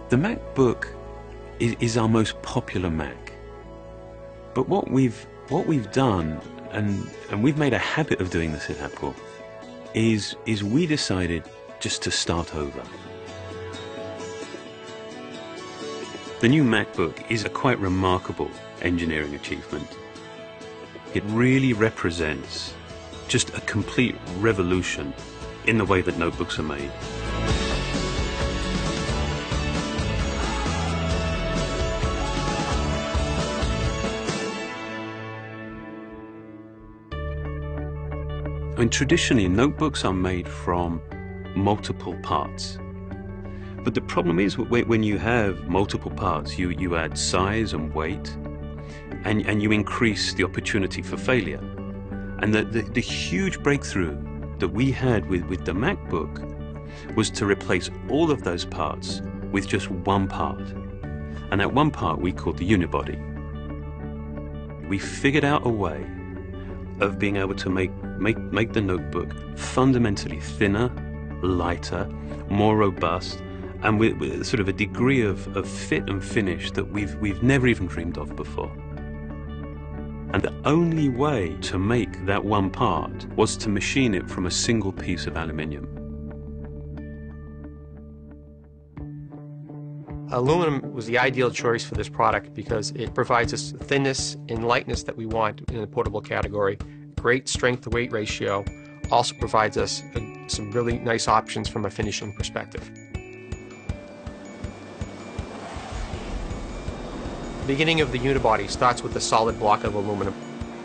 The MacBook is our most popular Mac. But what we've done, and we've made a habit of doing this at Apple, is we decided just to start over. The new MacBook is a quite remarkable engineering achievement. It really represents just a complete revolution in the way that notebooks are made. I mean, traditionally, notebooks are made from multiple parts. But the problem is when you have multiple parts, you add size and weight, and you increase the opportunity for failure. And the huge breakthrough that we had with the MacBook was to replace all of those parts with just one part. And that one part we called the unibody. We figured out a way of being able to make the notebook fundamentally thinner, lighter, more robust, and with sort of a degree of fit and finish that we've never even dreamed of before. And the only way to make that one part was to machine it from a single piece of aluminium. Aluminum was the ideal choice for this product because it provides us the thinness and lightness that we want in the portable category. Great strength-to-weight ratio. Also provides us some really nice options from a finishing perspective. The beginning of the unibody starts with a solid block of aluminum.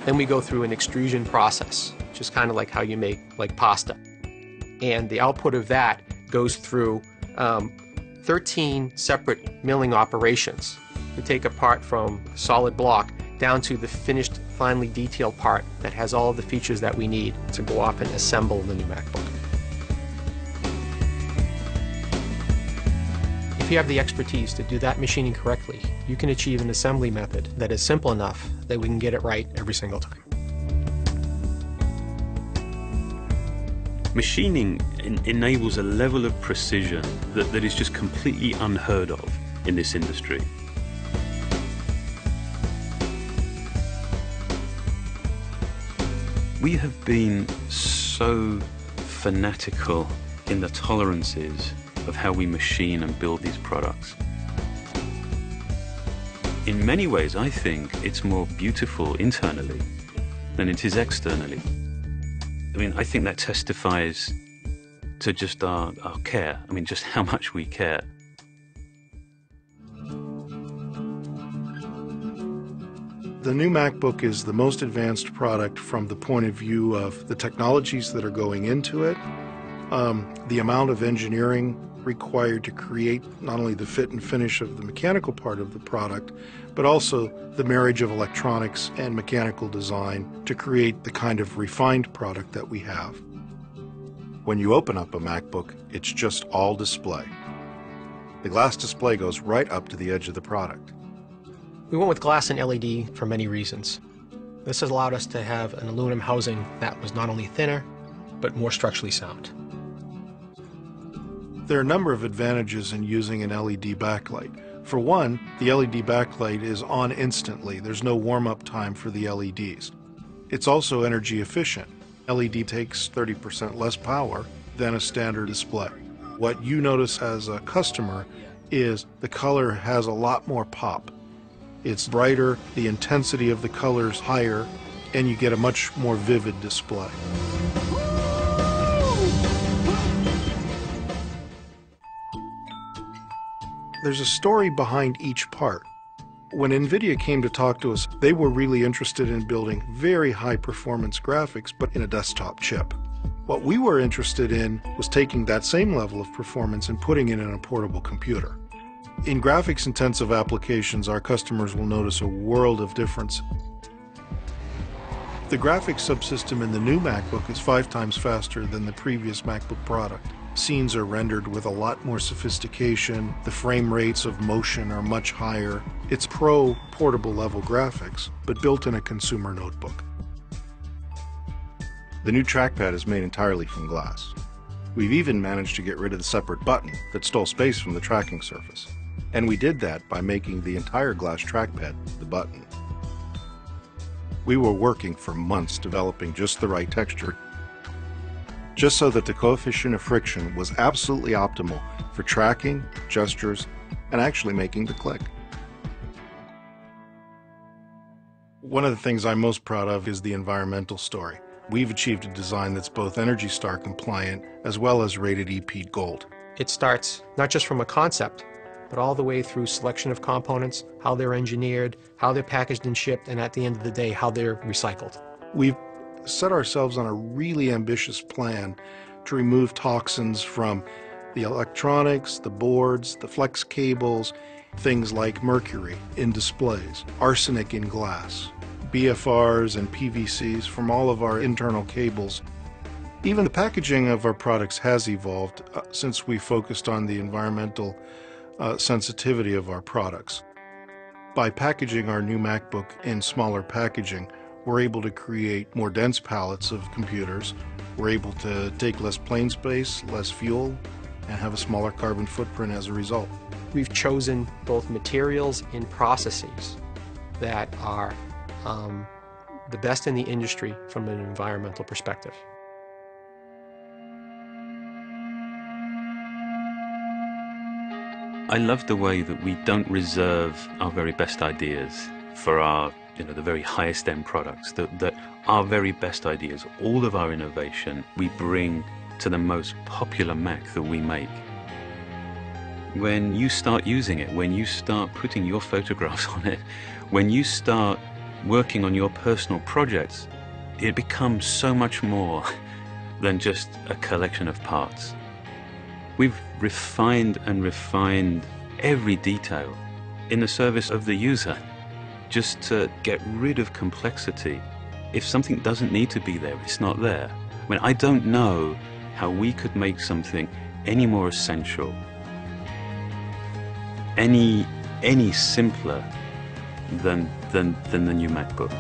Then we go through an extrusion process, which is kind of like how you make pasta. And the output of that goes through 13 separate milling operations to take apart from solid block down to the finished, finely detailed part that has all of the features that we need to go off and assemble the new MacBook. If you have the expertise to do that machining correctly, you can achieve an assembly method that is simple enough that we can get it right every single time. Machining enables a level of precision that is just completely unheard of in this industry. We have been so fanatical in the tolerances of how we machine and build these products. In many ways, I think it's more beautiful internally than it is externally. I mean, I think that testifies to just our care. I mean, just how much we care. The new MacBook is the most advanced product from the point of view of the technologies that are going into it, the amount of engineering required to create not only the fit and finish of the mechanical part of the product, but also the marriage of electronics and mechanical design to create the kind of refined product that we have. When you open up a MacBook, it's just all display. The glass display goes right up to the edge of the product. We went with glass and LED for many reasons. This has allowed us to have an aluminum housing that was not only thinner, but more structurally sound. There are a number of advantages in using an LED backlight. For one, the LED backlight is on instantly. There's no warm-up time for the LEDs. It's also energy efficient. LED takes 30% less power than a standard display. What you notice as a customer is the color has a lot more pop. It's brighter, the intensity of the color is higher, and you get a much more vivid display. There's a story behind each part. When NVIDIA came to talk to us, they were really interested in building very high performance graphics, but in a desktop chip. What we were interested in was taking that same level of performance and putting it in a portable computer. In graphics intensive applications, our customers will notice a world of difference. The graphics subsystem in the new MacBook is 5 times faster than the previous MacBook product. Scenes are rendered with a lot more sophistication. The frame rates of motion are much higher. It's pro portable level graphics, but built in a consumer notebook. The new trackpad is made entirely from glass. We've even managed to get rid of the separate button that stole space from the tracking surface. And we did that by making the entire glass trackpad the button. We were working for months developing just the right texture, just so that the coefficient of friction was absolutely optimal for tracking, gestures, and actually making the click. One of the things I'm most proud of is the environmental story. We've achieved a design that's both ENERGY STAR compliant as well as rated EP Gold. It starts not just from a concept, but all the way through selection of components, how they're engineered, how they're packaged and shipped, and at the end of the day, how they're recycled. We've set ourselves on a really ambitious plan to remove toxins from the electronics, the boards, the flex cables, things like mercury in displays, arsenic in glass, BFRs and PVCs from all of our internal cables. Even the packaging of our products has evolved since we focused on the environmental sensitivity of our products. By packaging our new MacBook in smaller packaging, we're able to create more dense palettes of computers. We're able to take less plane space, less fuel, and have a smaller carbon footprint as a result. We've chosen both materials and processes that are the best in the industry from an environmental perspective. I love the way that we don't reserve our very best ideas for our, the very highest end products, that our very best ideas, all of our innovation, we bring to the most popular Mac that we make. When you start using it, when you start putting your photographs on it, when you start working on your personal projects, it becomes so much more than just a collection of parts. We've refined and refined every detail in the service of the user, just to get rid of complexity. If something doesn't need to be there, it's not there. I mean, I don't know how we could make something any more essential, any simpler than the new MacBook.